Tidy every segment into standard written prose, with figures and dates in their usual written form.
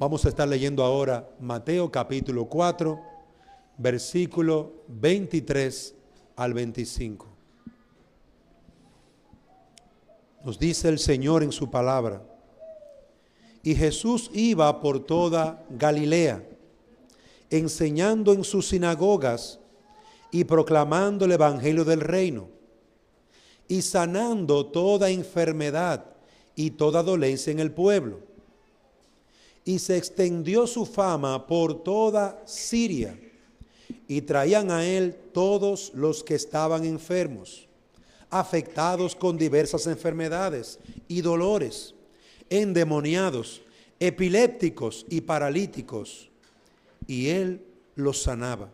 Vamos a estar leyendo ahora Mateo capítulo 4, versículo 23 al 25. Nos dice el Señor en su palabra: y Jesús iba por toda Galilea, enseñando en sus sinagogas y proclamando el evangelio del reino, y sanando toda enfermedad y toda dolencia en el pueblo. Y se extendió su fama por toda Siria, y traían a él todos los que estaban enfermos, afectados con diversas enfermedades y dolores, endemoniados, epilépticos y paralíticos, y él los sanaba.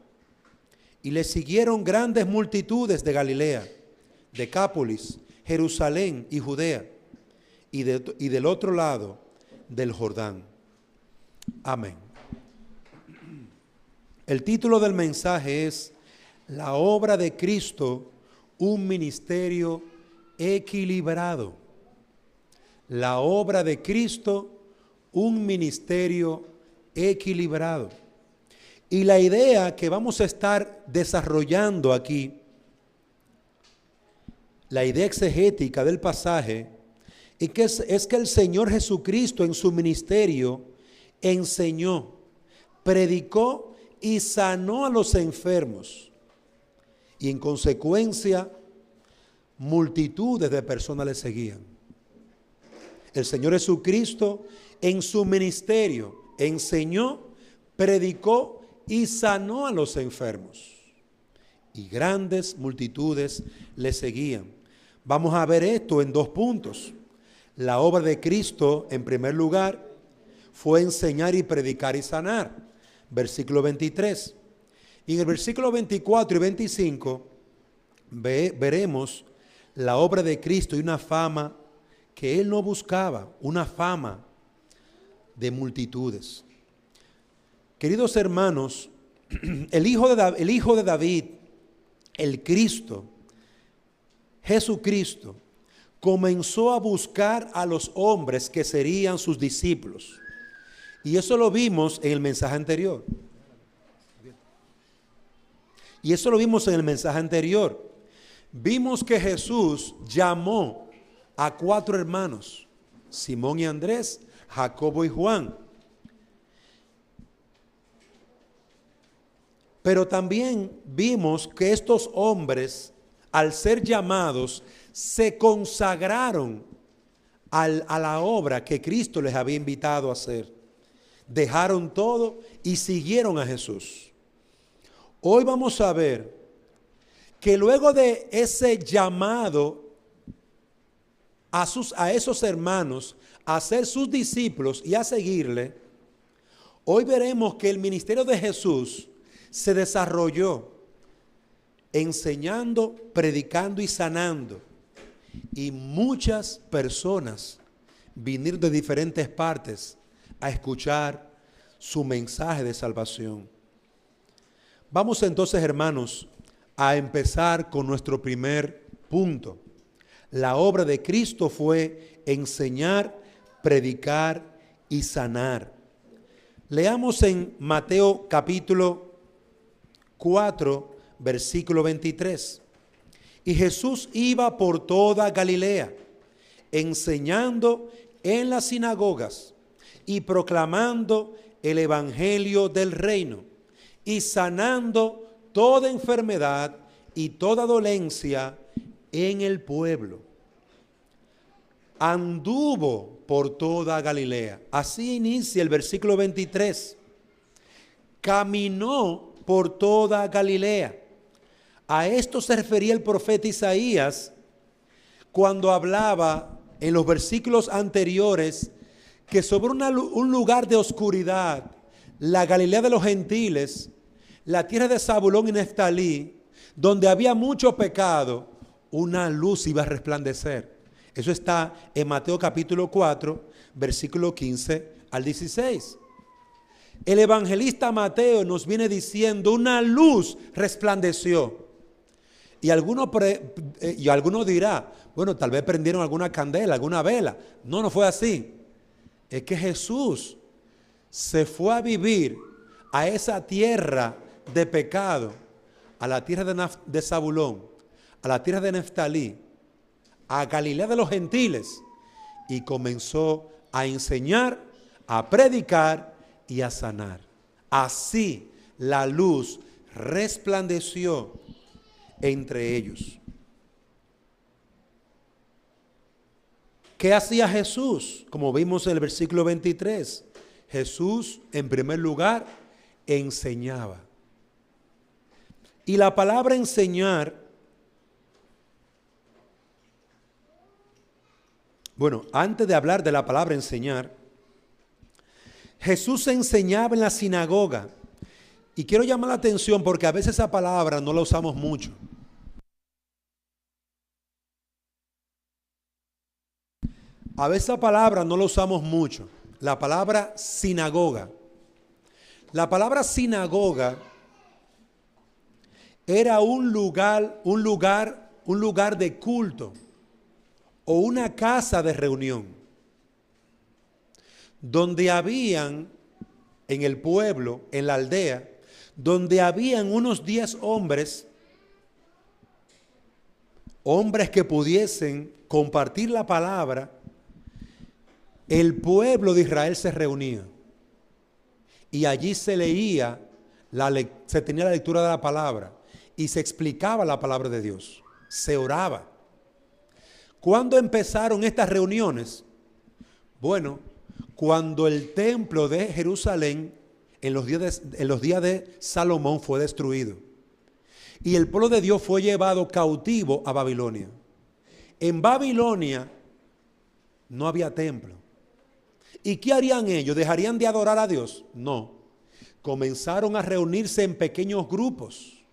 Y le siguieron grandes multitudes de Galilea, Decápolis, Jerusalén y Judea, y del otro lado del Jordán. Amén. El título del mensaje es: La obra de Cristo, un ministerio equilibrado. La obra de Cristo, un ministerio equilibrado. Y la idea que vamos a estar desarrollando aquí, la idea exegética del pasaje, es que el Señor Jesucristo en su ministerio enseñó, predicó y sanó a los enfermos. Y en consecuencia, multitudes de personas le seguían. El Señor Jesucristo en su ministerio enseñó, predicó y sanó a los enfermos. Y grandes multitudes le seguían. Vamos a ver esto en dos puntos. La obra de Cristo, en primer lugar, fue enseñar y predicar y sanar. Versículo 23. Y en el versículo 24 y 25 veremos la obra de Cristo y una fama que él no buscaba, una fama de multitudes. Queridos hermanos, el hijo de David, el Cristo, Jesucristo, comenzó a buscar a los hombres que serían sus discípulos. Y eso lo vimos en el mensaje anterior. Vimos que Jesús llamó a 4 hermanos, Simón y Andrés, Jacobo y Juan. Pero también vimos que estos hombres, al ser llamados, se consagraron a la obra que Cristo les había invitado a hacer. Dejaron todo y siguieron a Jesús. Hoy vamos a ver que luego de ese llamado a esos hermanos a ser sus discípulos y a seguirle, hoy veremos que el ministerio de Jesús se desarrolló enseñando, predicando y sanando. Y muchas personas vinieron de diferentes partes a escuchar su mensaje de salvación. Vamos entonces, hermanos, a empezar con nuestro primer punto. La obra de Cristo fue enseñar, predicar y sanar. Leamos en Mateo capítulo 4, versículo 23. Y Jesús iba por toda Galilea, enseñando en las sinagogas y proclamando el evangelio del reino y sanando toda enfermedad y toda dolencia en el pueblo. Anduvo por toda Galilea. Así inicia el versículo 23. Caminó por toda Galilea. A esto se refería el profeta Isaías cuando hablaba en los versículos anteriores que sobre un lugar de oscuridad, la Galilea de los gentiles, la tierra de Zabulón y Neftalí, donde había mucho pecado, una luz iba a resplandecer. Eso está en Mateo capítulo 4, versículo 15 al 16. El evangelista Mateo nos viene diciendo: una luz resplandeció. Y alguno dirá: bueno, tal vez prendieron alguna candela, alguna vela. No, no fue así. Es que Jesús se fue a vivir a esa tierra de pecado, a la tierra de Zabulón, a la tierra de Neftalí, a Galilea de los gentiles, y comenzó a enseñar, a predicar y a sanar. Así la luz resplandeció entre ellos. ¿Qué hacía Jesús? Como vimos en el versículo 23, Jesús en primer lugar enseñaba. Y la palabra enseñar, bueno, antes de hablar de la palabra enseñar, Jesús enseñaba en la sinagoga. Y quiero llamar la atención porque a veces esa palabra no la usamos mucho. A veces esa palabra no la usamos mucho. La palabra sinagoga. La palabra sinagoga era un lugar de culto o una casa de reunión donde habían en el pueblo, en la aldea, donde habían unos 10 hombres que pudiesen compartir la palabra. El pueblo de Israel se reunía y allí se leía, se tenía la lectura de la palabra y se explicaba la palabra de Dios, se oraba. ¿Cuándo empezaron estas reuniones? Bueno, cuando el templo de Jerusalén en los días de Salomón fue destruido y el pueblo de Dios fue llevado cautivo a Babilonia. En Babilonia no había templo. ¿Y qué harían ellos? ¿Dejarían de adorar a Dios? No. Comenzaron a reunirse en pequeños grupos.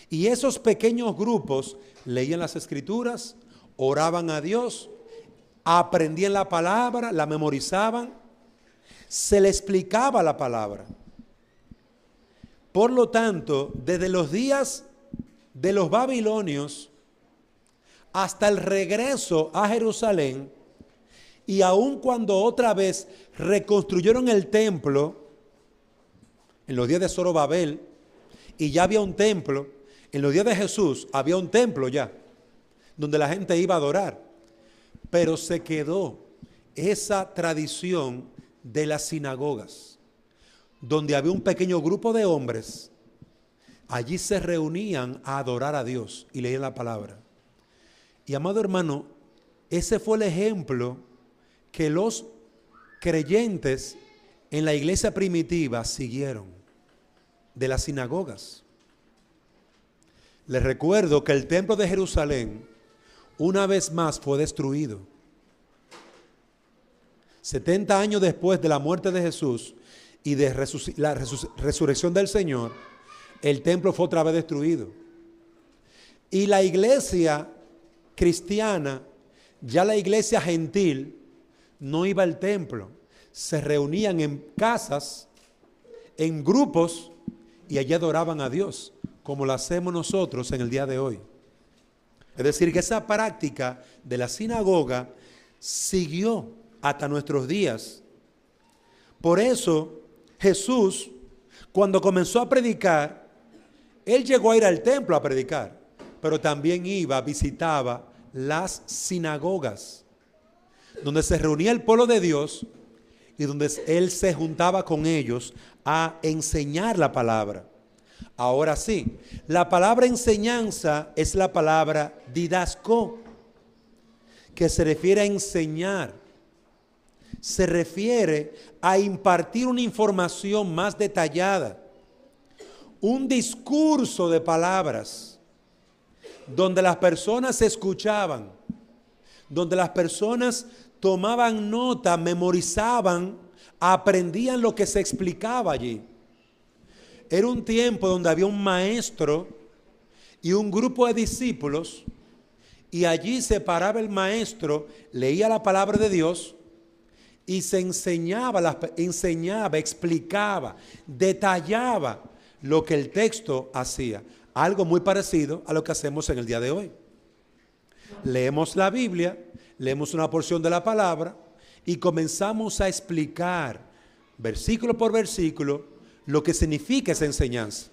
Y esos pequeños grupos leían las escrituras, oraban a Dios, aprendían la palabra, la memorizaban, se le explicaba la palabra. Por lo tanto, desde los días de los babilonios hasta el regreso a Jerusalén, y aun cuando otra vez reconstruyeron el templo, en los días de Zorobabel, y ya había un templo, en los días de Jesús había un templo ya, donde la gente iba a adorar, pero se quedó esa tradición de las sinagogas, donde había un pequeño grupo de hombres, allí se reunían a adorar a Dios y leían la palabra. Y amado hermano, ese fue el ejemplo que los creyentes en la iglesia primitiva siguieron de las sinagogas. Les recuerdo que el templo de Jerusalén una vez más fue destruido. 70 años después de la muerte de Jesús y de la resurrección del Señor, el templo fue otra vez destruido. Y la iglesia cristiana, ya la iglesia gentil, no iba al templo, se reunían en casas, en grupos, y allí adoraban a Dios, como lo hacemos nosotros en el día de hoy. Es decir, que esa práctica de la sinagoga siguió hasta nuestros días. Por eso, Jesús, cuando comenzó a predicar, Él llegó a ir al templo a predicar, pero también visitaba las sinagogas, donde se reunía el pueblo de Dios y donde Él se juntaba con ellos a enseñar la palabra. Ahora sí, la palabra enseñanza es la palabra didasco, que se refiere a enseñar, se refiere a impartir una información más detallada, un discurso de palabras, donde las personas escuchaban, donde las personas tomaban nota, memorizaban, aprendían lo que se explicaba allí. Era un tiempo donde había un maestro y un grupo de discípulos, y allí se paraba el maestro, leía la palabra de Dios y se enseñaba, explicaba, detallaba lo que el texto hacía. Algo muy parecido a lo que hacemos en el día de hoy. Leemos la Biblia, leemos una porción de la palabra y comenzamos a explicar versículo por versículo, lo que significa esa enseñanza.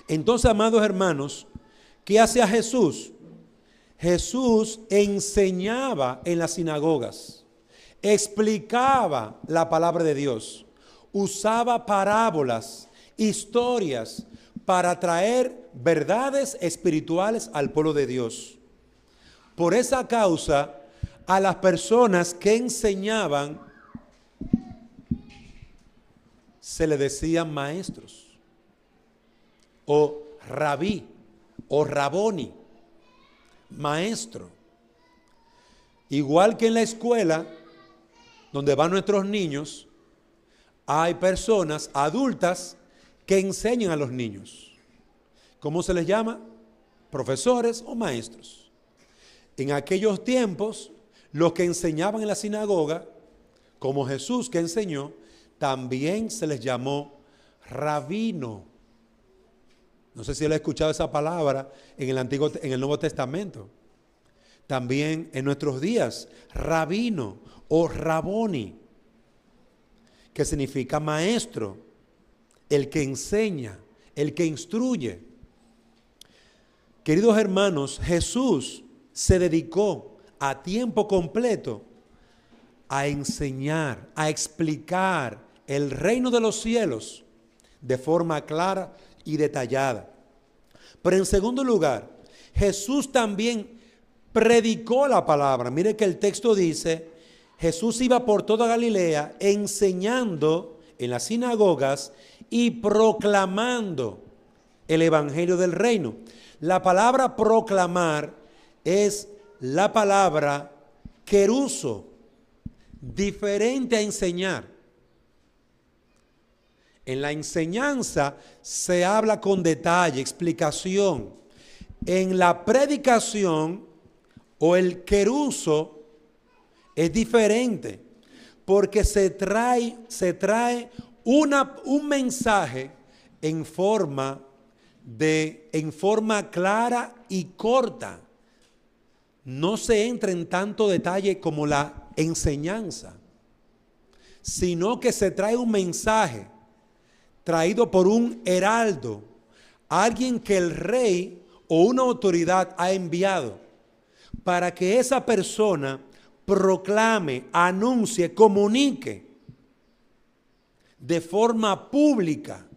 Entonces, amados hermanos, ¿qué hacía Jesús? Jesús enseñaba en las sinagogas, explicaba la palabra de Dios, usaba parábolas, historias para traer verdades espirituales al pueblo de Dios. Por esa causa, a las personas que enseñaban se le decían maestros, o rabí, o raboni, maestro. Igual que en la escuela, donde van nuestros niños, hay personas adultas que enseñan a los niños. ¿Cómo se les llama? Profesores o maestros. En aquellos tiempos, los que enseñaban en la sinagoga, como Jesús que enseñó, también se les llamó rabino. No sé si él ha escuchado esa palabra en el Nuevo Testamento. También en nuestros días, rabino o raboni, que significa maestro, el que enseña, el que instruye. Queridos hermanos, Jesús se dedicó a tiempo completo a enseñar, a explicar el reino de los cielos de forma clara y detallada. Pero en segundo lugar, Jesús también predicó la palabra. Mire que el texto dice, Jesús iba por toda Galilea enseñando en las sinagogas y proclamando el evangelio del reino. La palabra proclamar es la palabra queruso, diferente a enseñar. En la enseñanza se habla con detalle, explicación. En la predicación o el queruso es diferente, porque se trae un mensaje en forma clara y corta. No se entra en tanto detalle como la enseñanza, sino que se trae un mensaje traído por un heraldo, alguien que el rey o una autoridad ha enviado para que esa persona proclame, anuncie, comunique de forma pública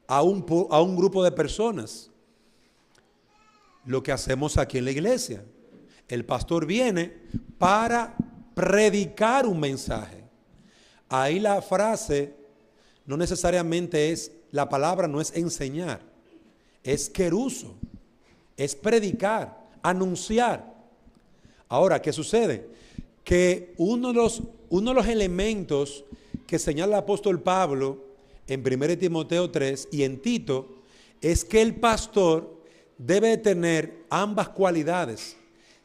a un grupo de personas. Lo que hacemos aquí en la iglesia. El pastor viene para predicar un mensaje. Ahí la frase no necesariamente es, la palabra no es enseñar, es queruso, es predicar, anunciar. Ahora, ¿qué sucede? Que uno de los elementos que señala el apóstol Pablo en 1 Timoteo 3 y en Tito es que el pastor debe de tener ambas cualidades.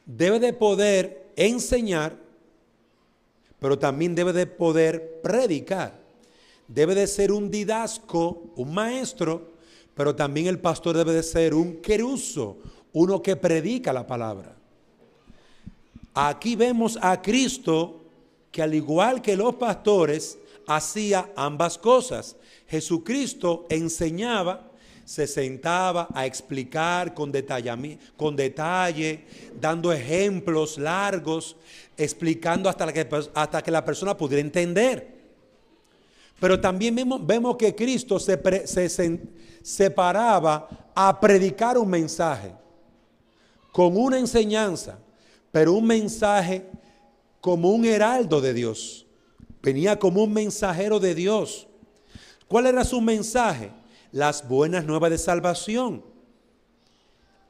Debe de poder enseñar, pero también debe de poder predicar. Debe de ser un didasco, un maestro, pero también el pastor debe de ser un queruso, uno que predica la palabra. Aquí vemos a Cristo que, al igual que los pastores, hacía ambas cosas. Jesucristo enseñaba, se sentaba a explicar con detalle, dando ejemplos largos, explicando hasta que la persona pudiera entender. Pero también vemos que Cristo se paraba a predicar un mensaje con una enseñanza, pero un mensaje como un heraldo de Dios. Venía como un mensajero de Dios. ¿Cuál era su mensaje? Las buenas nuevas de salvación.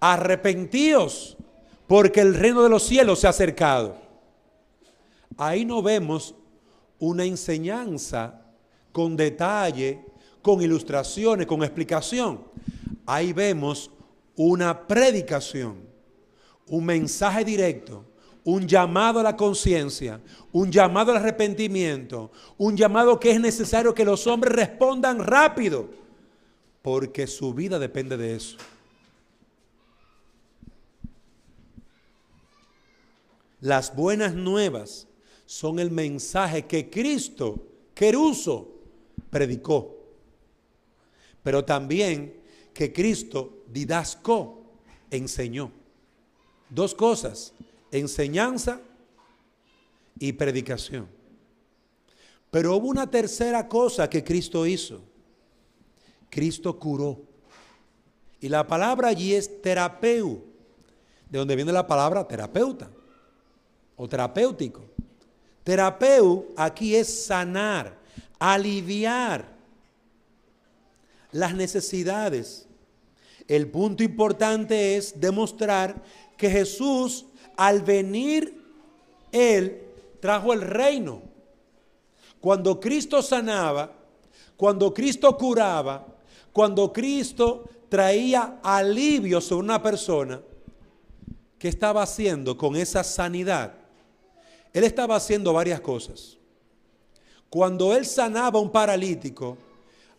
Arrepentíos, porque el reino de los cielos se ha acercado. Ahí no vemos una enseñanza con detalle, con ilustraciones, con explicación. Ahí vemos una predicación, un mensaje directo, un llamado a la conciencia, un llamado al arrepentimiento, un llamado que es necesario que los hombres respondan rápido, porque su vida depende de eso. Las buenas nuevas son el mensaje que Cristo, queruso, predicó. Pero también que Cristo didascó, enseñó. Dos cosas, enseñanza y predicación. Pero hubo una tercera cosa que Cristo hizo. Cristo curó. Y la palabra allí es terapeu, de donde viene la palabra terapeuta o terapéutico. Terapeu aquí es sanar, aliviar las necesidades. El punto importante es demostrar que Jesús, al venir, Él trajo el reino. Cuando Cristo sanaba, cuando Cristo curaba, cuando Cristo traía alivio sobre una persona, ¿qué estaba haciendo con esa sanidad? Él estaba haciendo varias cosas. Cuando Él sanaba a un paralítico,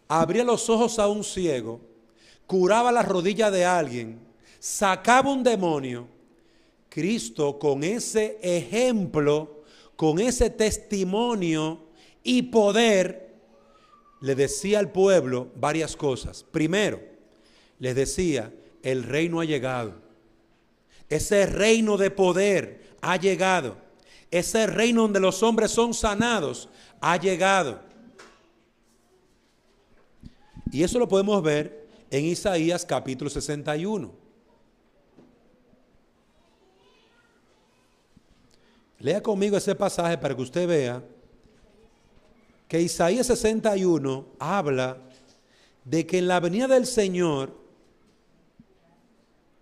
abría los ojos a un ciego, curaba la rodilla de alguien, sacaba un demonio, Cristo con ese ejemplo, con ese testimonio y poder, le decía al pueblo varias cosas. Primero, les decía, el reino ha llegado. Ese reino de poder ha llegado. Ese reino donde los hombres son sanados ha llegado. Y eso lo podemos ver en Isaías capítulo 61. Lea conmigo ese pasaje para que usted vea que Isaías 61 habla de que en la venida del Señor,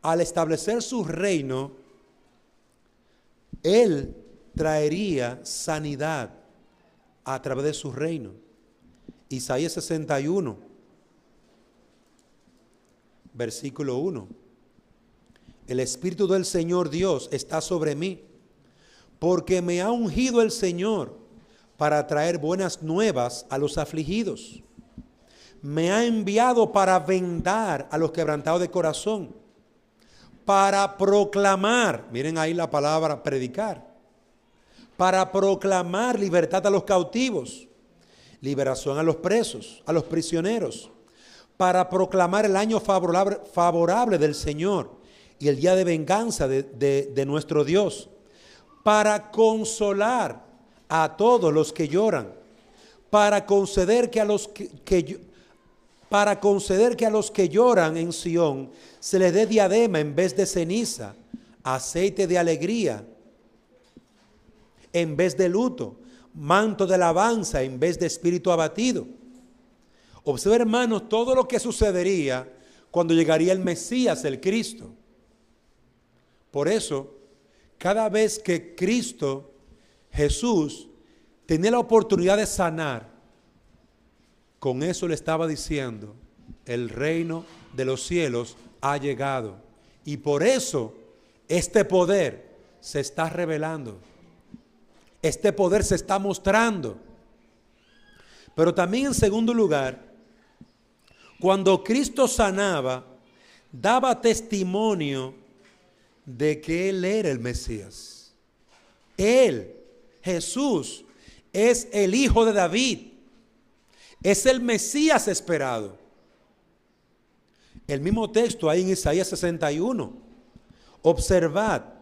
al establecer su reino, Él traería sanidad a través de su reino. Isaías 61, versículo 1. El Espíritu del Señor Dios está sobre mí, porque me ha ungido el Señor para traer buenas nuevas a los afligidos. Me ha enviado para vendar a los quebrantados de corazón, para proclamar, miren ahí la palabra predicar, para proclamar libertad a los cautivos, liberación a los presos, a los prisioneros, para proclamar el año favorable del Señor y el día de venganza de nuestro Dios, para consolar a todos los que lloran, para conceder que a los que lloran en Sión se les dé diadema en vez de ceniza, aceite de alegría en vez de luto, manto de alabanza en vez de espíritu abatido. Observa, hermanos, todo lo que sucedería cuando llegaría el Mesías, el Cristo. Por eso, cada vez que Cristo, Jesús, tenía la oportunidad de sanar, con eso le estaba diciendo, el reino de los cielos ha llegado. Y por eso este poder se está revelando. Este poder se está mostrando. Pero también, en segundo lugar, cuando Cristo sanaba, daba testimonio de que Él era el Mesías. Él, Jesús, es el Hijo de David. Es el Mesías esperado. El mismo texto ahí en Isaías 61. Observad,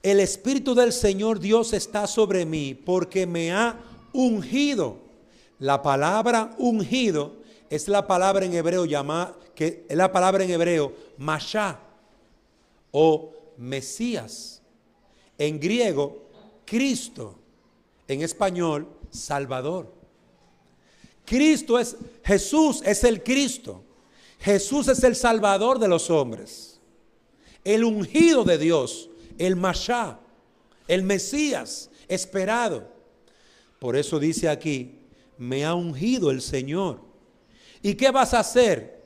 el Espíritu del Señor Dios está sobre mí porque me ha ungido. La palabra ungido es la palabra en hebreo Mashá o Mesías. En griego, Cristo. En español, Salvador. Jesús es el Cristo. Jesús es el Salvador de los hombres. El ungido de Dios, el Mashá, el Mesías esperado. Por eso dice aquí, me ha ungido el Señor. ¿Y qué vas a hacer?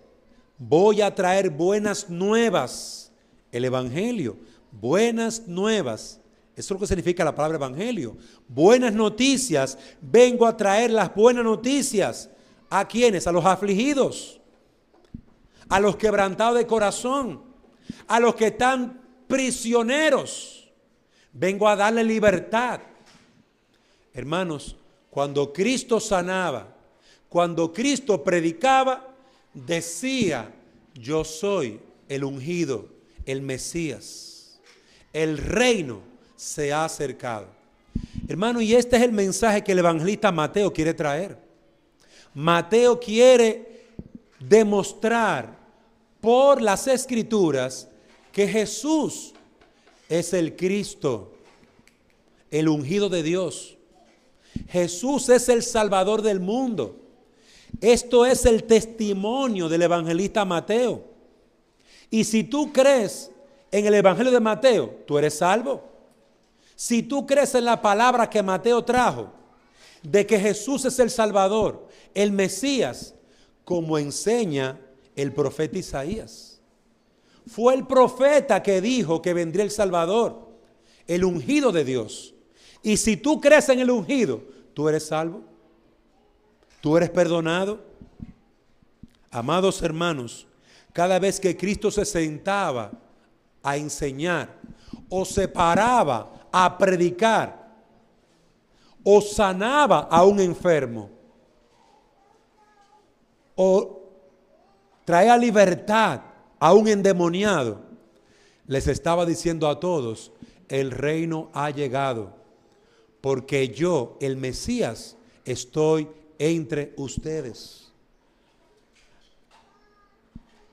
Voy a traer buenas nuevas. El Evangelio, buenas nuevas. Eso es lo que significa la palabra evangelio. Buenas noticias. Vengo a traer las buenas noticias. ¿A quiénes? A los afligidos. A los quebrantados de corazón. A los que están prisioneros. Vengo a darle libertad. Hermanos, cuando Cristo sanaba, cuando Cristo predicaba, decía: yo soy el ungido, el Mesías. El reino se ha acercado. Hermano, y este es el mensaje que el evangelista Mateo quiere traer. Mateo quiere demostrar por las Escrituras que Jesús es el Cristo, el ungido de Dios. Jesús es el Salvador del mundo. Esto es el testimonio del evangelista Mateo. Y si tú crees en el evangelio de Mateo, tú eres salvo. Si tú crees en la palabra que Mateo trajo, de que Jesús es el Salvador, el Mesías, como enseña el profeta Isaías. Fue el profeta que dijo que vendría el Salvador, el ungido de Dios. Y si tú crees en el ungido, tú eres salvo. Tú eres perdonado. Amados hermanos, cada vez que Cristo se sentaba a enseñar o se paraba a predicar o sanaba a un enfermo o traía libertad a un endemoniado, les estaba diciendo a todos: el reino ha llegado, porque yo, el Mesías, estoy entre ustedes.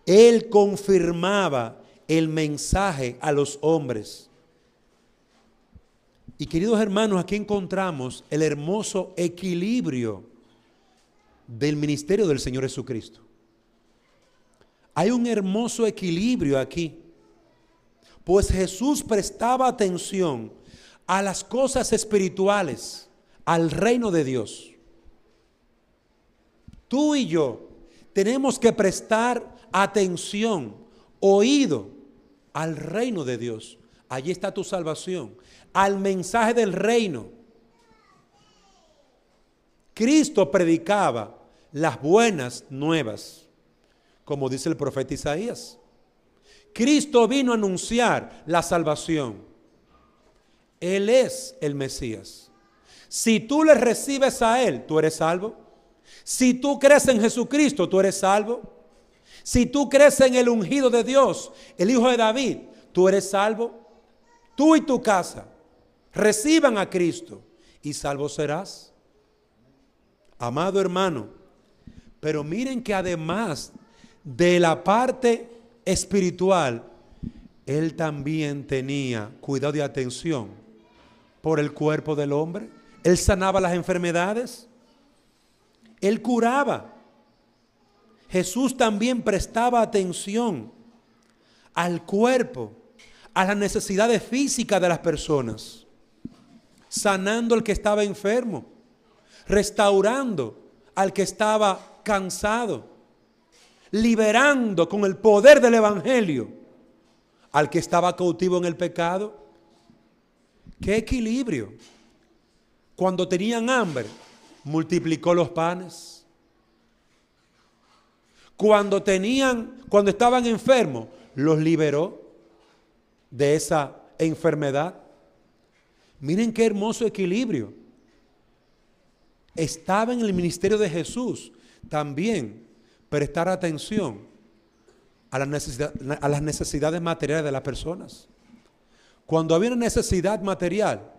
Él confirmaba el mensaje a los hombres. Y queridos hermanos, aquí encontramos el hermoso equilibrio del ministerio del Señor Jesucristo. Hay un hermoso equilibrio aquí, pues Jesús prestaba atención a las cosas espirituales, al reino de Dios. Tú y yo tenemos que prestar atención, oído al reino de Dios. Allí está tu salvación, al mensaje del reino. Cristo predicaba las buenas nuevas, como dice el profeta Isaías. Cristo vino a anunciar la salvación. Él es el Mesías. Si tú le recibes a Él, tú eres salvo. Si tú crees en Jesucristo, tú eres salvo. Si tú crees en el ungido de Dios, el Hijo de David, tú eres salvo. Tú y tu casa reciban a Cristo y salvo serás. Amado hermano, pero miren que además de la parte espiritual, Él también tenía cuidado y atención por el cuerpo del hombre. Él sanaba las enfermedades. Él curaba. Jesús también prestaba atención al cuerpo, a las necesidades físicas de las personas, sanando al que estaba enfermo, restaurando al que estaba cansado, liberando con el poder del evangelio al que estaba cautivo en el pecado. ¡Qué equilibrio! Cuando tenían hambre, multiplicó los panes. Cuando estaban enfermos, los liberó de esa enfermedad. Miren qué hermoso equilibrio. Estaba en el ministerio de Jesús también prestar atención a las necesidades materiales de las personas. Cuando había una necesidad material,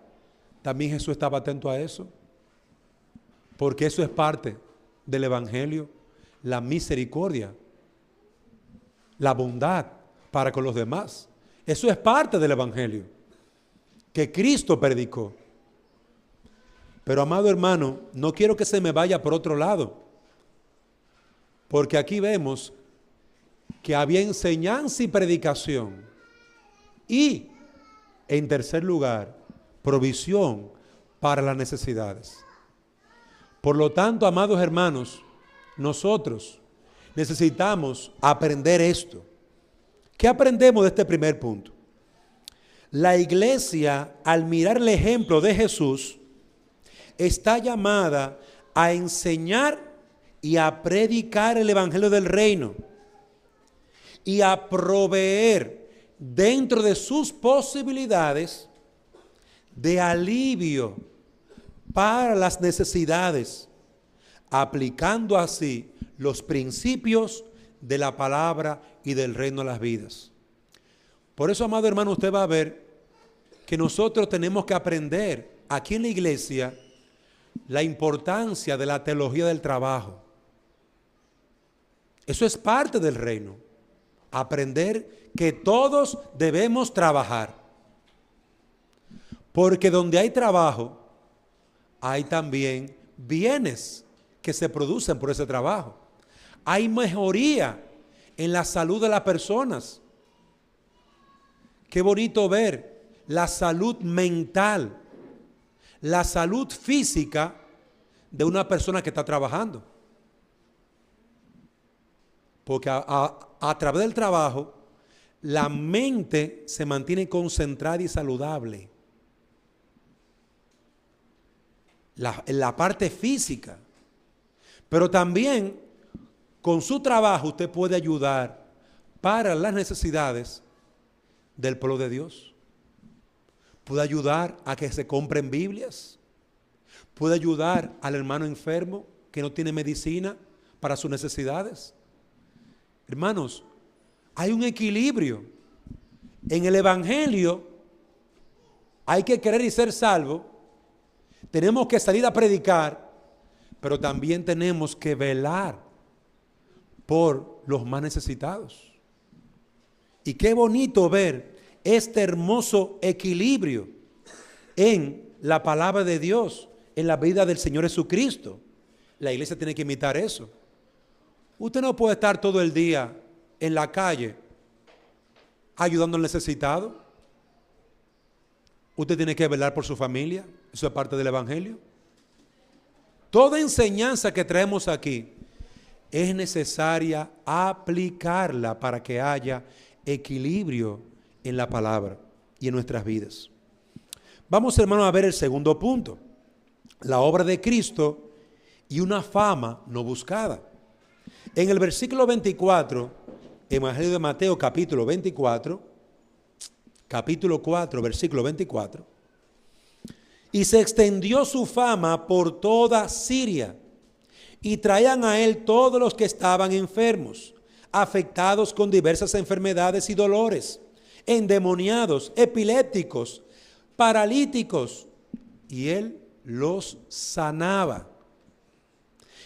también Jesús estaba atento a eso, porque eso es parte del evangelio, la misericordia, la bondad para con los demás. Eso es parte del evangelio que Cristo predicó. Pero amado hermano, no quiero que se me vaya por otro lado, porque aquí vemos que había enseñanza y predicación y, en tercer lugar, provisión para las necesidades. Por lo tanto, amados hermanos, nosotros necesitamos aprender esto. ¿Qué aprendemos de este primer punto? La iglesia, al mirar el ejemplo de Jesús, está llamada a enseñar y a predicar el evangelio del reino y a proveer dentro de sus posibilidades de alivio para las necesidades, aplicando así los principios de la palabra y del reino a las vidas. Por eso, amado hermano, usted va a ver que nosotros tenemos que aprender aquí en la iglesia la importancia de la teología del trabajo. Eso es parte del reino. Aprender que todos debemos trabajar. Porque donde hay trabajo, hay también bienes que se producen por ese trabajo. Hay mejoría en la salud de las personas. Qué bonito ver la salud mental, la salud física de una persona que está trabajando. Porque a través del trabajo, la mente se mantiene concentrada y saludable. En la parte física. Pero también con su trabajo usted puede ayudar para las necesidades del pueblo de Dios. Puede ayudar a que se compren Biblias. Puede ayudar al hermano enfermo que no tiene medicina para sus necesidades. Hermanos, hay un equilibrio. En el Evangelio hay que querer y ser salvo. Tenemos que salir a predicar, pero también tenemos que velar por los más necesitados. Y qué bonito ver este hermoso equilibrio en la palabra de Dios, en la vida del Señor Jesucristo. La iglesia tiene que imitar eso. Usted no puede estar todo el día en la calle ayudando al necesitado. Usted tiene que velar por su familia. Eso es parte del Evangelio. Toda enseñanza que traemos aquí es necesaria aplicarla para que haya equilibrio en la palabra y en nuestras vidas. Vamos, hermanos, a ver el segundo punto. La obra de Cristo y una fama no buscada. En el versículo 24, Evangelio de Mateo, capítulo 24, capítulo 4, versículo 24. Y se extendió su fama por toda Siria, y traían a él todos los que estaban enfermos, afectados con diversas enfermedades y dolores, endemoniados, epilépticos, paralíticos, y él los sanaba.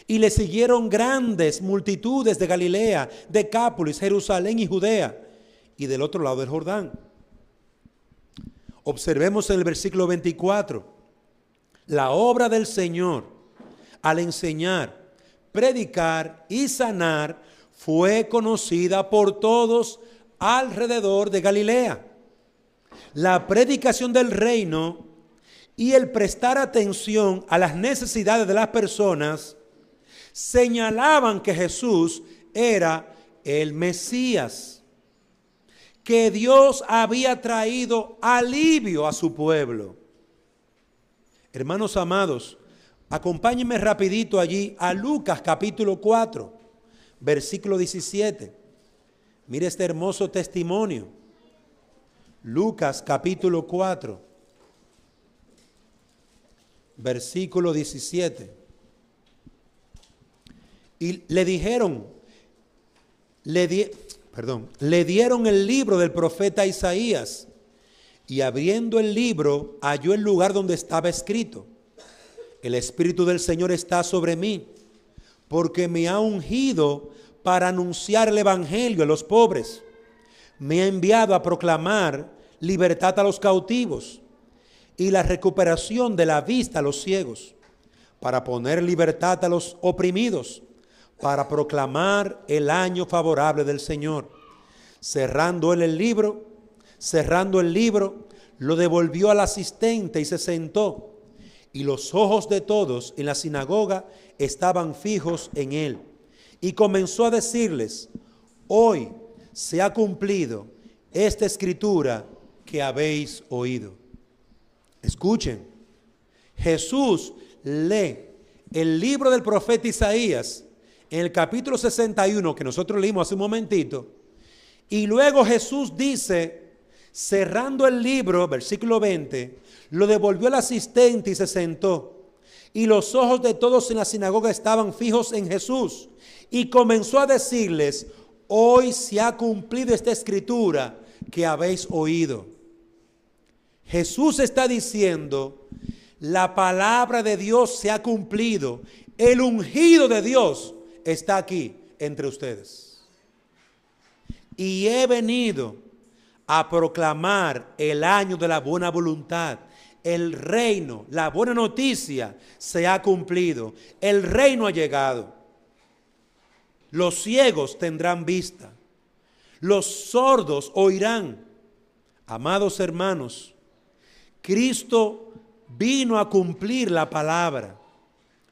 Y le siguieron grandes multitudes de Galilea, Decápolis, Jerusalén y Judea, y del otro lado del Jordán. Observemos en el versículo 24, la obra del Señor al enseñar, predicar y sanar fue conocida por todos alrededor de Galilea. La predicación del reino y el prestar atención a las necesidades de las personas señalaban que Jesús era el Mesías, que Dios había traído alivio a su pueblo. Hermanos amados, acompáñenme rapidito allí a Lucas capítulo 4, versículo 17. Mire este hermoso testimonio. Lucas capítulo 4, versículo 17. Y le dijeron, le dieron el libro del profeta Isaías, y abriendo el libro halló el lugar donde estaba escrito: el Espíritu del Señor está sobre mí, porque me ha ungido para anunciar el evangelio a los pobres. Me ha enviado a proclamar libertad a los cautivos y la recuperación de la vista a los ciegos, para poner libertad a los oprimidos, para proclamar el año favorable del Señor. Cerrando el libro, lo devolvió al asistente y se sentó. Y los ojos de todos en la sinagoga estaban fijos en él. Y comenzó a decirles: hoy se ha cumplido esta escritura que habéis oído. Escuchen, Jesús lee el libro del profeta Isaías en el capítulo 61 que nosotros leímos hace un momentito, y luego Jesús dice, cerrando el libro, versículo 20, lo devolvió al asistente y se sentó. y los ojos de todos en la sinagoga estaban fijos en Jesús. Y comenzó a decirles: hoy se ha cumplido esta escritura que habéis oído. Jesús está diciendo: la palabra de Dios se ha cumplido. El ungido de Dios está aquí entre ustedes. Y he venido a proclamar el año de la buena voluntad. El reino, la buena noticia se ha cumplido. El reino ha llegado. Los ciegos tendrán vista. Los sordos oirán. Amados hermanos, Cristo vino a cumplir la palabra.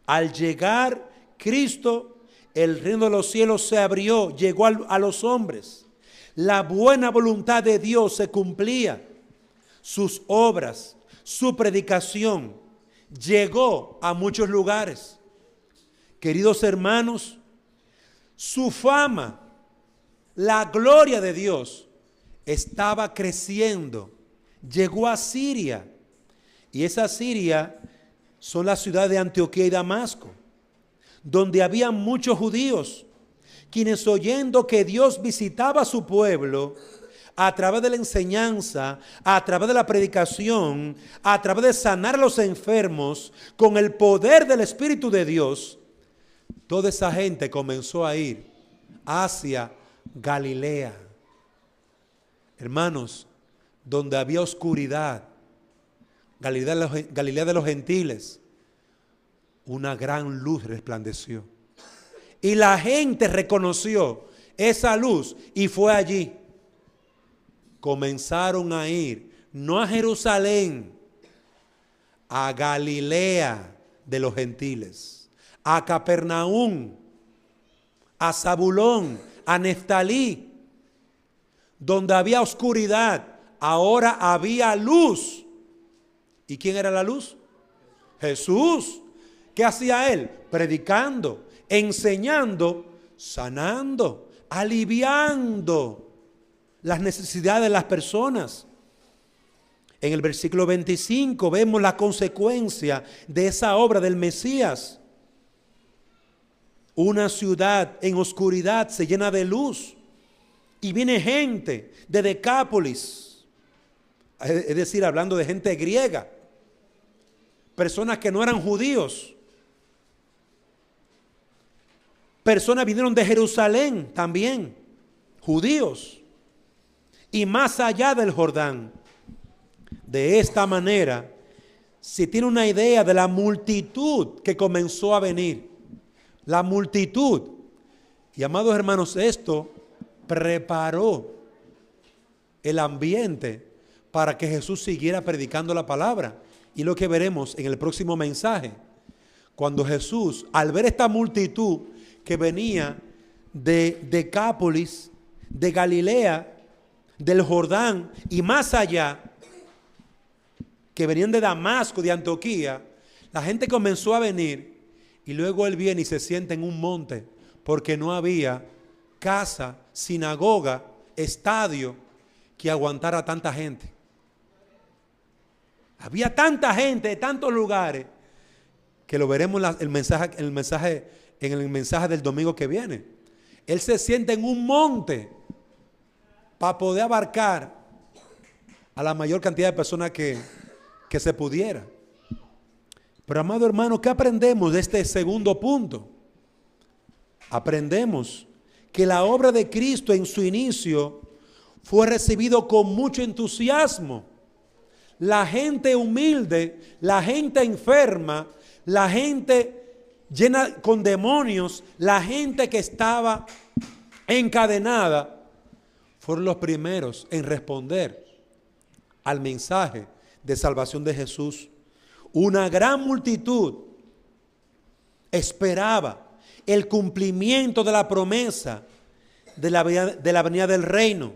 Al llegar Cristo, el reino de los cielos se abrió, llegó a los hombres. La buena voluntad de Dios se cumplía. Sus obras, su predicación llegó a muchos lugares. Queridos hermanos, su fama, la gloria de Dios estaba creciendo. Llegó a Siria, y esa Siria son las ciudades de Antioquía y Damasco, donde había muchos judíos, quienes, oyendo que Dios visitaba a su pueblo a través de la enseñanza, a través de la predicación, a través de sanar a los enfermos con el poder del Espíritu de Dios, toda esa gente comenzó a ir hacia Galilea. Hermanos, donde había oscuridad, Galilea de los gentiles, una gran luz resplandeció. Y la gente reconoció esa luz y fue allí. Comenzaron a ir, no a Jerusalén, a Galilea de los gentiles, a Capernaum, a Zabulón, a Neftalí. Donde había oscuridad, ahora había luz. ¿Y quién era la luz? Jesús. ¿Qué hacía él? Predicando, enseñando, sanando, aliviando las necesidades de las personas. En el versículo 25 vemos la consecuencia de esa obra del Mesías. Una ciudad en oscuridad se llena de luz. Y viene gente de Decápolis, es decir, hablando de gente griega, personas que no eran judíos. Personas vinieron de Jerusalén también, judíos, y más allá del Jordán. De esta manera, si tiene una idea de la multitud que comenzó a venir, la multitud, y amados hermanos, esto preparó el ambiente para que Jesús siguiera predicando la palabra. Y lo que veremos en el próximo mensaje, cuando Jesús, al ver esta multitud que venía de Decápolis, de Galilea, del Jordán y más allá, que venían de Damasco, de Antioquía, la gente comenzó a venir, y luego él viene y se sienta en un monte porque no había casa, sinagoga, estadio que aguantara tanta gente. Había tanta gente de tantos lugares que lo veremos en el mensaje del domingo que viene. Él se sienta en un monte para poder abarcar a la mayor cantidad de personas que se pudiera. Pero, amado hermano, ¿qué aprendemos de este segundo punto? Aprendemos que la obra de Cristo en su inicio fue recibido con mucho entusiasmo. La gente humilde, la gente enferma, la gente llena con demonios, la gente que estaba encadenada, fueron los primeros en responder al mensaje de salvación de Jesús. Una gran multitud esperaba el cumplimiento de la promesa de la venida del reino.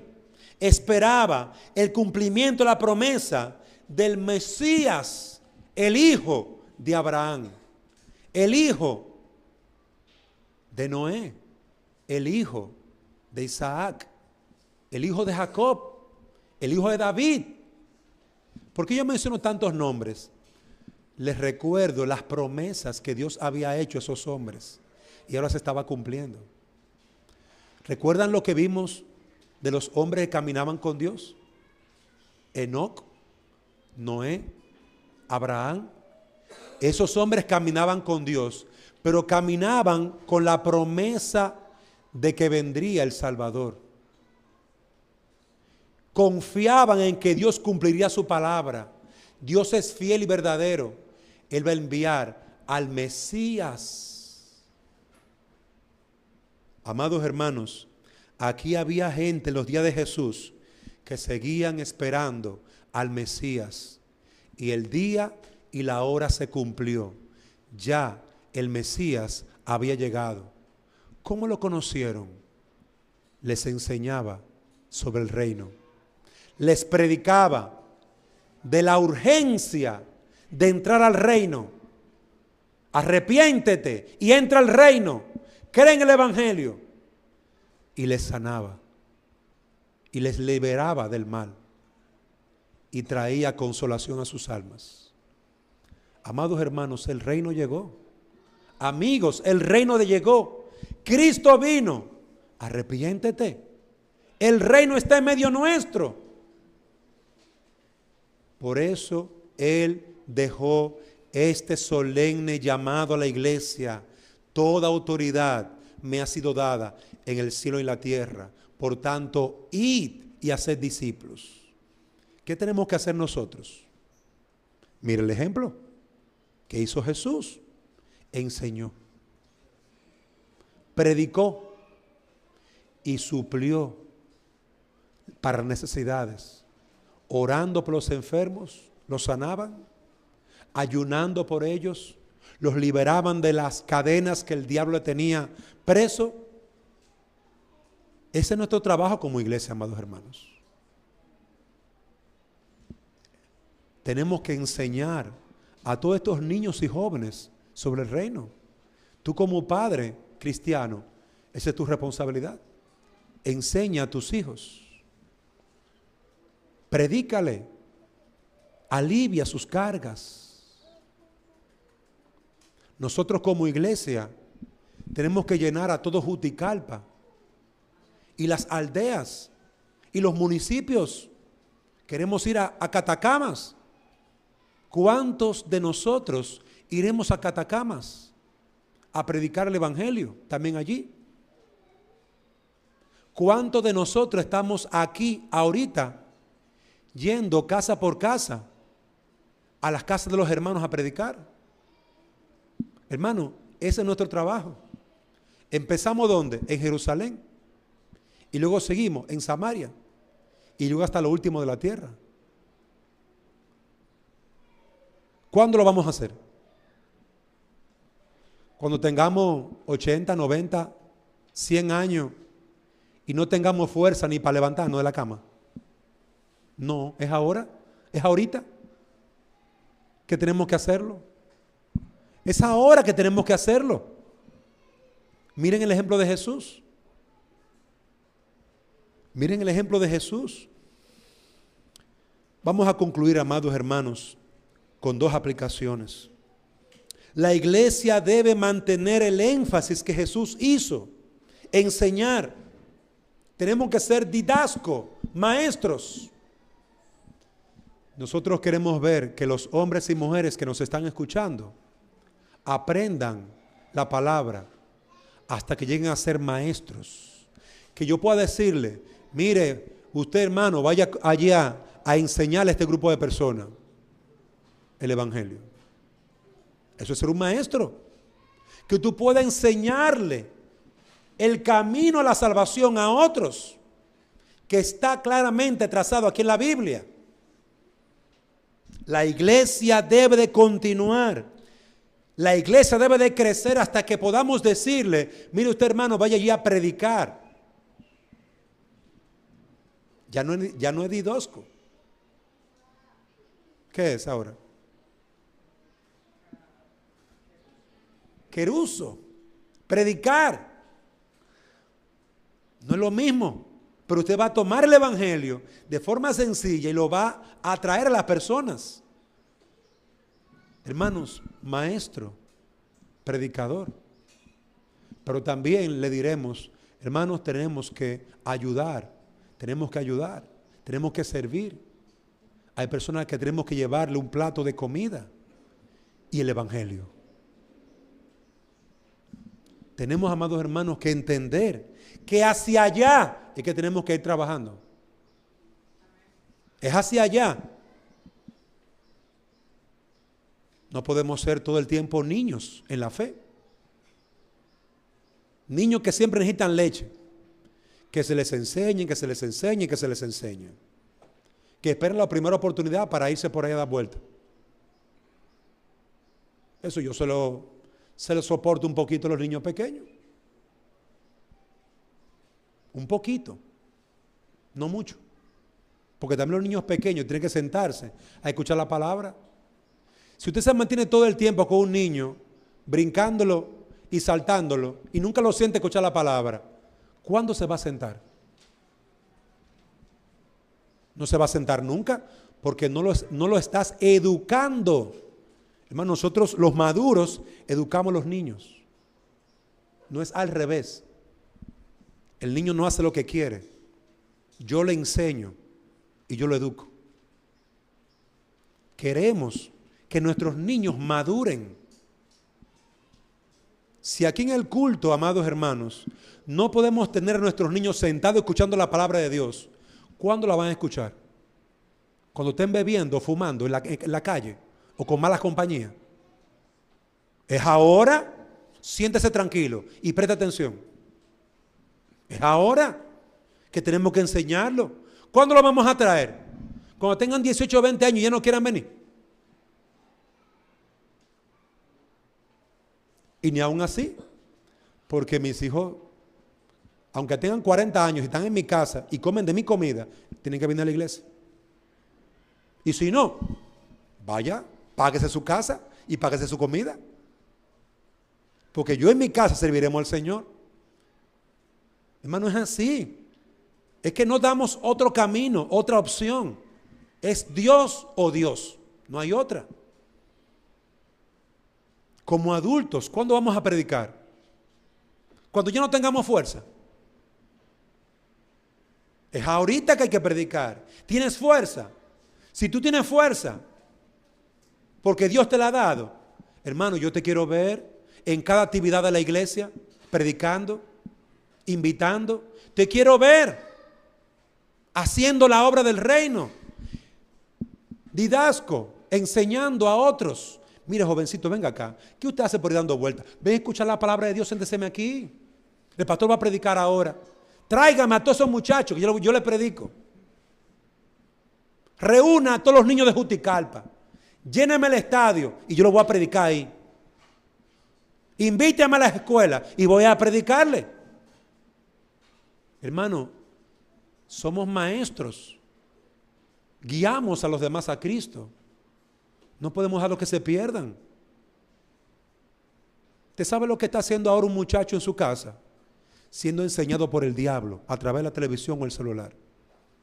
Esperaba el cumplimiento de la promesa del Mesías, el hijo de Abraham, el hijo de Noé, el hijo de Isaac, el hijo de Jacob, el hijo de David. ¿Por qué yo menciono tantos nombres? les recuerdo las promesas que Dios había hecho a esos hombres y ahora se estaba cumpliendo. ¿Recuerdan lo que vimos de los hombres que caminaban con Dios? Enoc, Noé, Abraham. Esos hombres caminaban con Dios, pero caminaban con la promesa de que vendría el Salvador. Confiaban en que Dios cumpliría su palabra. Dios es fiel y verdadero. Él va a enviar al Mesías. Amados hermanos, aquí había gente en los días de Jesús que seguían esperando al Mesías. Y el día y la hora se cumplió. Ya el Mesías había llegado. ¿Cómo lo conocieron? Les enseñaba sobre el reino. Les predicaba de la urgencia de entrar al reino. Arrepiéntete y entra al reino. Cree en el evangelio. Y les sanaba. Y les liberaba del mal. Y traía consolación a sus almas. Amados hermanos, el reino llegó. Amigos, el reino llegó. Cristo vino. Arrepiéntete. El reino está en medio nuestro. Por eso Él dejó este solemne llamado a la iglesia. Toda autoridad me ha sido dada en el cielo y la tierra. Por tanto, id y haced discípulos. ¿Qué tenemos que hacer nosotros? Mire el ejemplo que hizo Jesús. Enseñó, predicó y suplió para necesidades. Orando por los enfermos, los sanaban. Ayunando por ellos, los liberaban de las cadenas que el diablo le tenía preso. Ese es nuestro trabajo como iglesia, amados hermanos. Tenemos que enseñar a todos estos niños y jóvenes sobre el reino. Tú como padre cristiano, esa es tu responsabilidad. Enseña a tus hijos. Predícale. Alivia sus cargas. Nosotros como iglesia tenemos que llenar a todo Juticalpa y las aldeas y los municipios. Queremos ir a Catacamas. ¿Cuántos de nosotros iremos a Catacamas a predicar el evangelio también allí? ¿Cuántos de nosotros estamos aquí ahorita yendo casa por casa a las casas de los hermanos a predicar? Hermano, ese es nuestro trabajo. Empezamos ¿dónde? En Jerusalén. Y luego seguimos en Samaria. Y luego hasta lo último de la tierra. ¿Cuándo lo vamos a hacer? Cuando tengamos 80, 90, 100 años y no tengamos fuerza ni para levantarnos de la cama. No, es ahora, es ahorita que tenemos que hacerlo. Es ahora que tenemos que hacerlo. Miren el ejemplo de Jesús. Miren el ejemplo de Jesús. Vamos a concluir, amados hermanos, con dos aplicaciones. La iglesia debe mantener el énfasis que Jesús hizo. Enseñar. Tenemos que ser didasco, maestros. Nosotros queremos ver que los hombres y mujeres que nos están escuchando aprendan la palabra hasta que lleguen a ser maestros. Que yo pueda decirle, mire, usted hermano, vaya allá a enseñarle a este grupo de personas el evangelio. Eso es ser un maestro. Que tú puedas enseñarle el camino a la salvación a otros, que está claramente trazado aquí en la Biblia. La iglesia debe de continuar. La iglesia debe de crecer hasta que podamos decirle, mire usted hermano, vaya allí a predicar. Ya no es didosco. ¿Qué es ahora? Queruso. Predicar. No es lo mismo. Pero usted va a tomar el evangelio de forma sencilla y lo va a atraer a las personas. Hermanos, maestro, predicador. Pero también le diremos, hermanos, tenemos que ayudar, tenemos que servir. Hay personas que tenemos que llevarle un plato de comida y el evangelio. Tenemos, amados hermanos, que entender que hacia allá es que tenemos que ir trabajando. Es hacia allá. No podemos ser todo el tiempo niños en la fe. Niños que siempre necesitan leche. Que se les enseñe, que se les enseñe, que se les enseñe. Que esperen la primera oportunidad para irse por ahí a dar vuelta. Eso yo se lo soporto un poquito a los niños pequeños. Un poquito. No mucho. Porque también los niños pequeños tienen que sentarse a escuchar la palabra. Si usted se mantiene todo el tiempo con un niño, brincándolo y saltándolo, y nunca lo siente escuchar la palabra, ¿cuándo se va a sentar? No se va a sentar nunca, porque no lo estás educando. Hermano, nosotros los maduros educamos a los niños. No es al revés. El niño no hace lo que quiere. Yo le enseño y yo lo educo. Queremos que nuestros niños maduren. Si aquí en el culto, amados hermanos, no podemos tener a nuestros niños sentados escuchando la palabra de Dios, ¿cuándo la van a escuchar? Cuando estén bebiendo o fumando en la calle o con malas compañías. Es ahora, siéntese tranquilo y preste atención. Es ahora que tenemos que enseñarlo. ¿Cuándo lo vamos a traer? Cuando tengan 18 o 20 años y ya no quieran venir. Y ni aún así, porque mis hijos, aunque tengan 40 años y están en mi casa y comen de mi comida, tienen que venir a la iglesia. Y si no, vaya, páguese su casa y páguese su comida. Porque yo en mi casa serviremos al Señor. Hermano, es así. Es que no damos otro camino, otra opción. Es Dios o Dios. No hay otra. Como adultos, ¿cuándo vamos a predicar? Cuando ya no tengamos fuerza. Es ahorita que hay que predicar. ¿Tienes fuerza? Si tú tienes fuerza, porque Dios te la ha dado, hermano, yo te quiero ver en cada actividad de la iglesia, predicando, invitando. Te quiero ver haciendo la obra del reino. Didasco, enseñando a otros. Mire, jovencito, venga acá. ¿Qué usted hace por ir dando vueltas? Ven a escuchar la palabra de Dios, siénteseme aquí. El pastor va a predicar ahora. Tráigame a todos esos muchachos que yo les predico. Reúna a todos los niños de Juticalpa. Lléneme el estadio y yo lo voy a predicar ahí. Invítame a las escuelas y voy a predicarle. Hermano, somos maestros. Guiamos a los demás a Cristo. No podemos dejar que se pierdan. ¿Usted sabe lo que está haciendo ahora un muchacho en su casa? Siendo enseñado por el diablo a través de la televisión o el celular.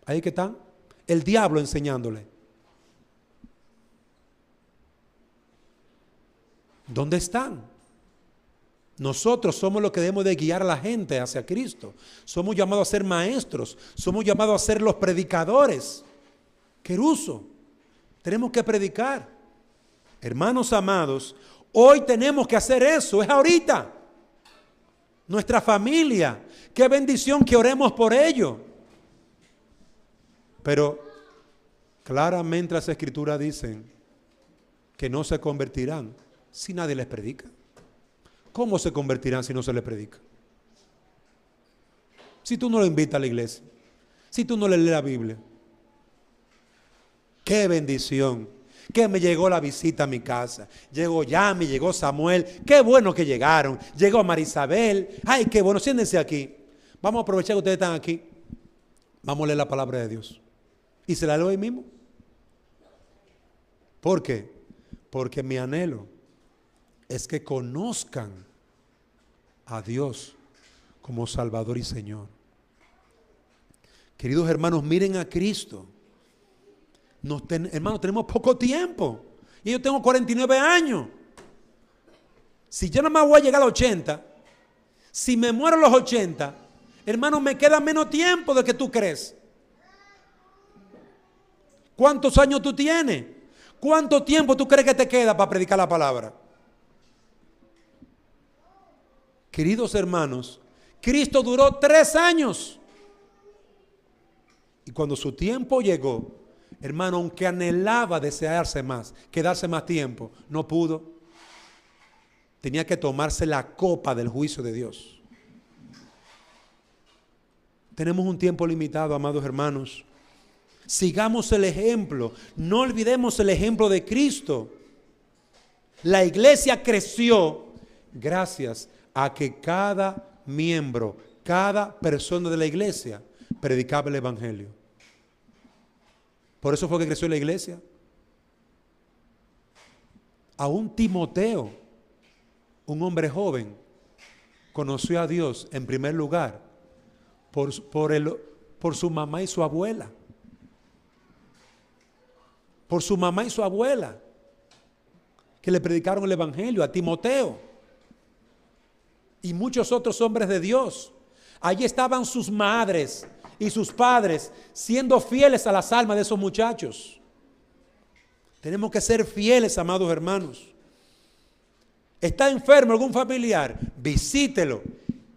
Ahí que están. El diablo enseñándole. ¿Dónde están? Nosotros somos los que debemos de guiar a la gente hacia Cristo. Somos llamados a ser maestros. Somos llamados a ser los predicadores. Queruso. Tenemos que predicar. Hermanos amados, hoy tenemos que hacer eso. Es ahorita. Nuestra familia. Qué bendición que oremos por ello. Pero claramente las escrituras dicen que no se convertirán si nadie les predica. ¿Cómo se convertirán si no se les predica? Si tú no lo invitas a la iglesia, si tú no le lees la Biblia. Qué bendición que me llegó la visita a mi casa. Llegó Yami, llegó Samuel. Qué bueno que llegaron. Llegó Marisabel. Ay, qué bueno, siéntense aquí. Vamos a aprovechar que ustedes están aquí. Vamos a leer la palabra de Dios. Y se la leo hoy mismo. ¿Por qué? Porque mi anhelo es que conozcan a Dios como Salvador y Señor. Queridos hermanos, miren a Cristo. Hermanos, tenemos poco tiempo. Y yo tengo 49 años. Si yo no me voy a llegar a los 80, si me muero a los 80, hermano, me queda menos tiempo de que tú crees. ¿Cuántos años tú tienes? ¿Cuánto tiempo tú crees que te queda para predicar la palabra? Queridos hermanos, Cristo duró 3 años. Y cuando su tiempo llegó, hermano, aunque anhelaba desearse más, quedarse más tiempo, no pudo. Tenía que tomarse la copa del juicio de Dios. Tenemos un tiempo limitado, amados hermanos. Sigamos el ejemplo. No olvidemos el ejemplo de Cristo. La iglesia creció gracias a que cada miembro, cada persona de la iglesia predicaba el evangelio. Por eso fue que creció la iglesia. Aún Timoteo, un hombre joven, conoció a Dios en primer lugar por su mamá y su abuela. Por su mamá y su abuela, que le predicaron el evangelio a Timoteo y muchos otros hombres de Dios. Allí estaban sus madres y sus padres siendo fieles a las almas de esos muchachos. Tenemos que ser fieles, amados hermanos. ¿Está enfermo algún familiar? Visítelo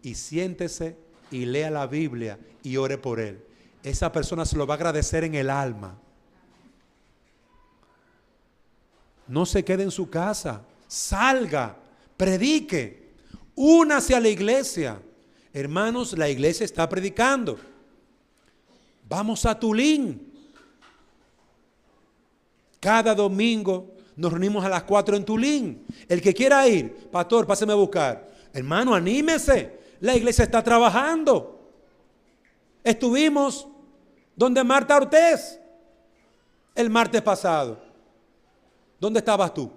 y siéntese y lea la Biblia y ore por él. Esa persona se lo va a agradecer en el alma. No se quede en su casa, salga, predique, únase a la iglesia. Hermanos, la iglesia está predicando. Vamos a Tulín. Cada domingo nos reunimos a las 4 en Tulín. El que quiera ir, pastor, páseme a buscar. Hermano, anímese. La iglesia está trabajando. Estuvimos donde Marta Ortiz el martes pasado. ¿Dónde estabas tú?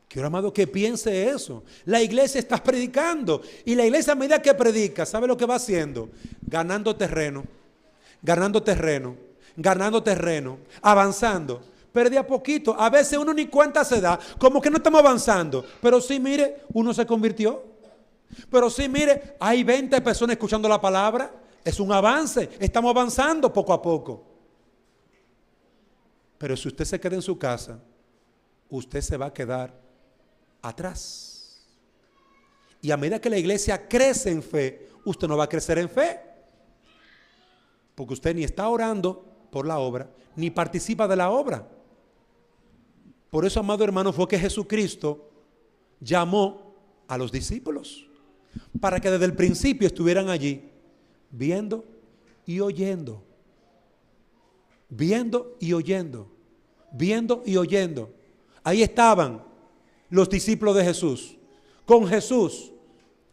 Quiero, amado, que piense eso. La iglesia está predicando. Y la iglesia, a medida que predica, ¿sabe lo que va haciendo? Ganando terreno, ganando terreno, ganando terreno, avanzando. Pero de a poquito, a veces uno ni cuenta se da, como que no estamos avanzando. Pero sí, mire, uno se convirtió. Pero sí, mire, hay 20 personas escuchando la palabra. Es un avance, estamos avanzando poco a poco. Pero si usted se queda en su casa, usted se va a quedar atrás. Y a medida que la iglesia crece en fe, usted no va a crecer en fe. Porque usted ni está orando por la obra, ni participa de la obra. Por eso, amado hermano, fue que Jesucristo llamó a los discípulos para que desde el principio estuvieran allí, viendo y oyendo, viendo y oyendo, viendo y oyendo. Ahí estaban los discípulos de Jesús, con Jesús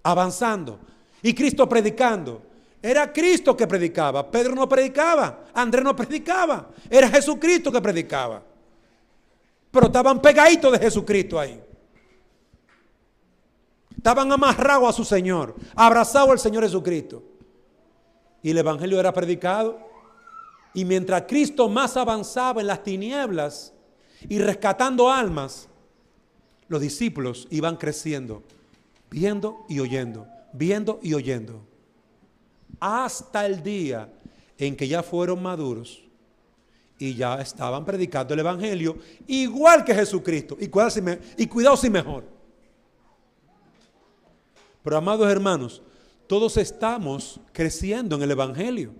avanzando y Cristo predicando. Era Cristo que predicaba, Pedro no predicaba, Andrés no predicaba, era Jesucristo que predicaba. Pero estaban pegaditos de Jesucristo ahí. Estaban amarrados a su Señor, abrazados al Señor Jesucristo. Y el evangelio era predicado. Y mientras Cristo más avanzaba en las tinieblas y rescatando almas, los discípulos iban creciendo, viendo y oyendo, viendo y oyendo. Hasta el día en que ya fueron maduros y ya estaban predicando el evangelio igual que Jesucristo. Y cuidado si mejor. Pero, amados hermanos, todos estamos creciendo en el evangelio.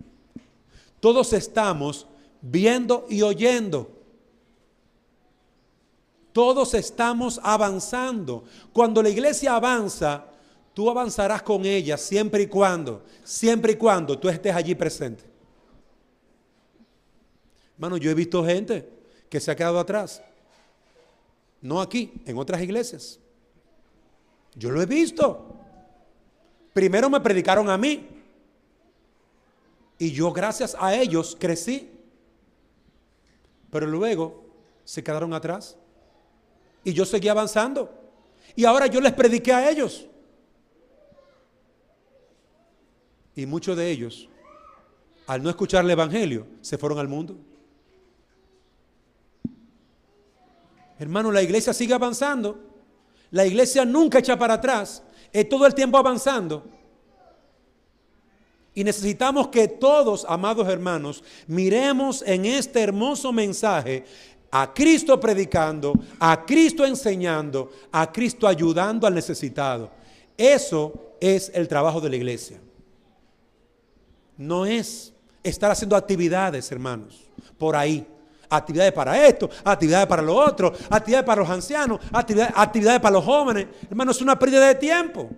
Todos estamos viendo y oyendo. Todos estamos avanzando. Cuando la iglesia avanza, tú avanzarás con ella siempre y cuando tú estés allí presente. Hermano, yo he visto gente que se ha quedado atrás. No aquí, en otras iglesias. Yo lo he visto. Primero me predicaron a mí. Y yo, gracias a ellos, crecí. Pero luego se quedaron atrás. Y yo seguí avanzando. Y ahora yo les prediqué a ellos. Y muchos de ellos al no escuchar el evangelio, se fueron al mundo. Hermano, la iglesia sigue avanzando. La iglesia nunca echa para atrás. Es todo el tiempo avanzando. Y necesitamos que todos, amados hermanos, miremos en este hermoso mensaje a Cristo predicando, a Cristo enseñando, a Cristo ayudando al necesitado. Eso es el trabajo de la iglesia. No es estar haciendo actividades, hermanos, por ahí. Actividades para esto, actividades para lo otro, actividades para los ancianos, actividades para los jóvenes. Hermanos, es una pérdida de tiempo.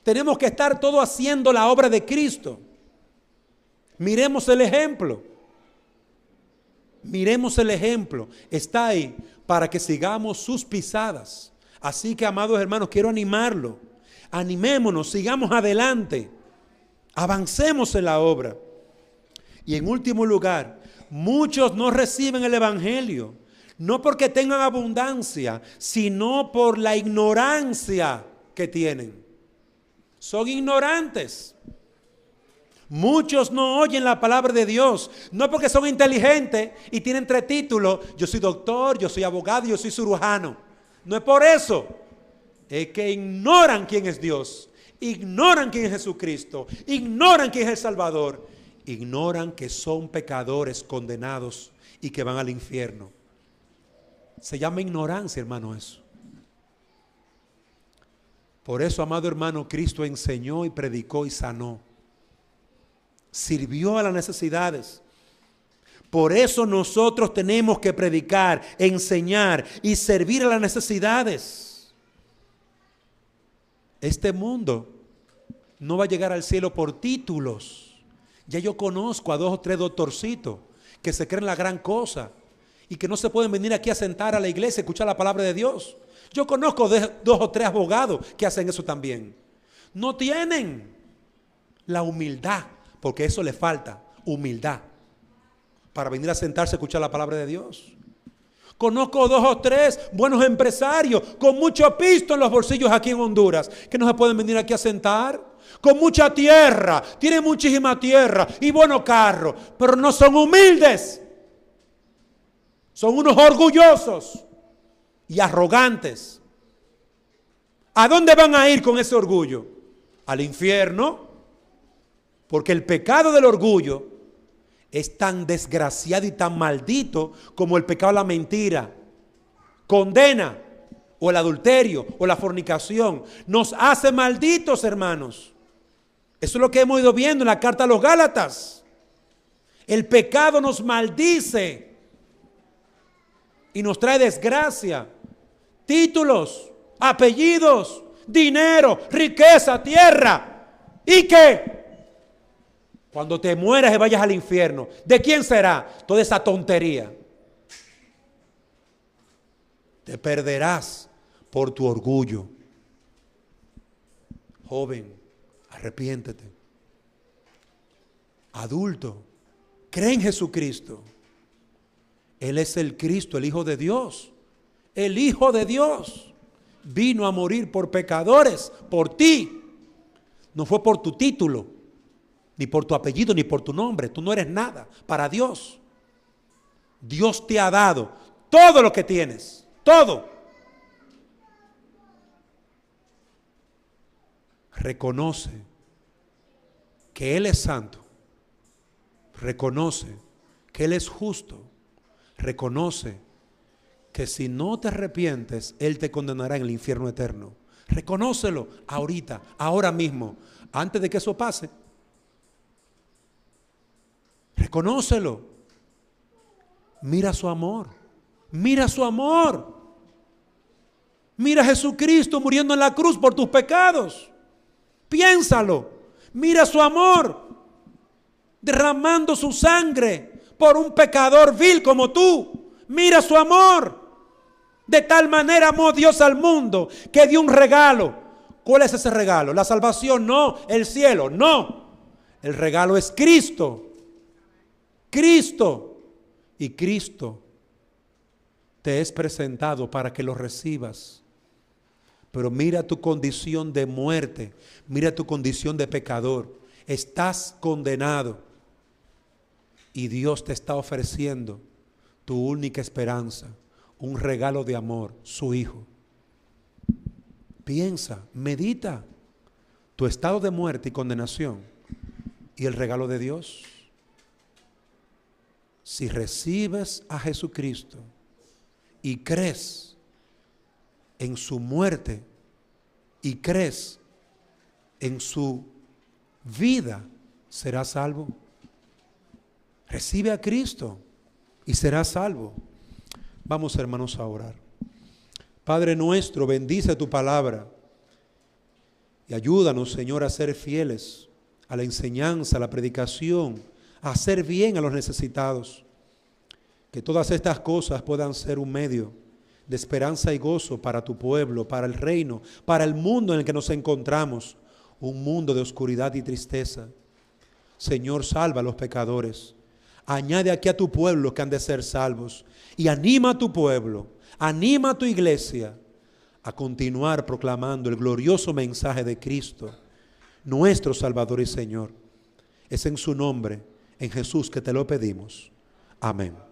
Tenemos que estar todos haciendo la obra de Cristo. Miremos el ejemplo. Miremos el ejemplo. Está ahí para que sigamos sus pisadas. Así que, amados hermanos, quiero animarlo. Animémonos, sigamos adelante. Avancemos en la obra. Y en último lugar, muchos no reciben el evangelio, no porque tengan abundancia, sino por la ignorancia que tienen. Son ignorantes. Muchos no oyen la palabra de Dios, no porque son inteligentes y tienen 3 títulos. Yo soy doctor, yo soy abogado, yo soy cirujano. No es por eso. Es que ignoran quién es Dios, ignoran quién es Jesucristo, ignoran quién es el Salvador, ignoran que son pecadores condenados y que van al infierno. Se llama ignorancia, hermano, eso. Por eso, amado hermano, Cristo enseñó y predicó y sanó. Sirvió a las necesidades. Por eso nosotros tenemos que predicar, enseñar y servir a las necesidades. Este mundo no va a llegar al cielo por títulos. Ya yo conozco a 2 o 3 doctorcitos que se creen la gran cosa y que no se pueden venir aquí a sentar a la iglesia a escuchar la palabra de Dios. Yo conozco 2 o 3 abogados que hacen eso también. No tienen la humildad, porque eso le falta, humildad, para venir a sentarse a escuchar la palabra de Dios. Conozco 2 o 3 buenos empresarios con mucho pisto en los bolsillos aquí en Honduras, que no se pueden venir aquí a sentar. Con mucha tierra, tienen muchísima tierra y buenos carros, pero no son humildes. Son unos orgullosos y arrogantes. ¿A dónde van a ir con ese orgullo? Al infierno, porque el pecado del orgullo es tan desgraciado y tan maldito como el pecado de la mentira. Condena, o el adulterio, o la fornicación. Nos hace malditos, hermanos. Eso es lo que hemos ido viendo en la carta a los Gálatas. El pecado nos maldice y nos trae desgracia, títulos, apellidos, dinero, riqueza, tierra. ¿Y qué? Cuando te mueras y vayas al infierno, ¿de quién será toda esa tontería? Te perderás por tu orgullo. Joven, arrepiéntete. Adulto, cree en Jesucristo. Él es el Cristo, el Hijo de Dios. El Hijo de Dios vino a morir por pecadores, por ti. No fue por tu título, ni por tu apellido, ni por tu nombre. Tú no eres nada para Dios. Dios te ha dado todo lo que tienes, todo. Reconoce que Él es santo. Reconoce que Él es justo. Reconoce que si no te arrepientes, Él te condenará en el infierno eterno. Reconócelo ahorita, ahora mismo, antes de que eso pase. Reconócelo. Mira su amor. Mira su amor. Mira a Jesucristo muriendo en la cruz por tus pecados. Piénsalo. Mira su amor. Derramando su sangre por un pecador vil como tú. Mira su amor. De tal manera amó Dios al mundo que dio un regalo. ¿Cuál es ese regalo? La salvación, no. El cielo, no. El regalo es Cristo. Cristo. Y Cristo te es presentado para que lo recibas. Pero mira tu condición de muerte. Mira tu condición de pecador. estás condenado y Dios te está ofreciendo tu única esperanza, un regalo de amor, su Hijo. Piensa, medita tu estado de muerte y condenación y el regalo de Dios. Si recibes a Jesucristo y crees en su muerte y crees en su vida, serás salvo. Recibe a Cristo y serás salvo. Vamos, hermanos, a orar. Padre nuestro, bendice tu palabra y ayúdanos, Señor, a ser fieles a la enseñanza, a la predicación, a hacer bien a los necesitados. Que todas estas cosas puedan ser un medio de esperanza y gozo para tu pueblo, para el reino, para el mundo en el que nos encontramos, un mundo de oscuridad y tristeza. Señor, salva a los pecadores. Añade aquí a tu pueblo los que han de ser salvos. Y anima a tu pueblo, anima a tu iglesia a continuar proclamando el glorioso mensaje de Cristo, nuestro Salvador y Señor. Es en su nombre, en Jesús, que te lo pedimos. Amén.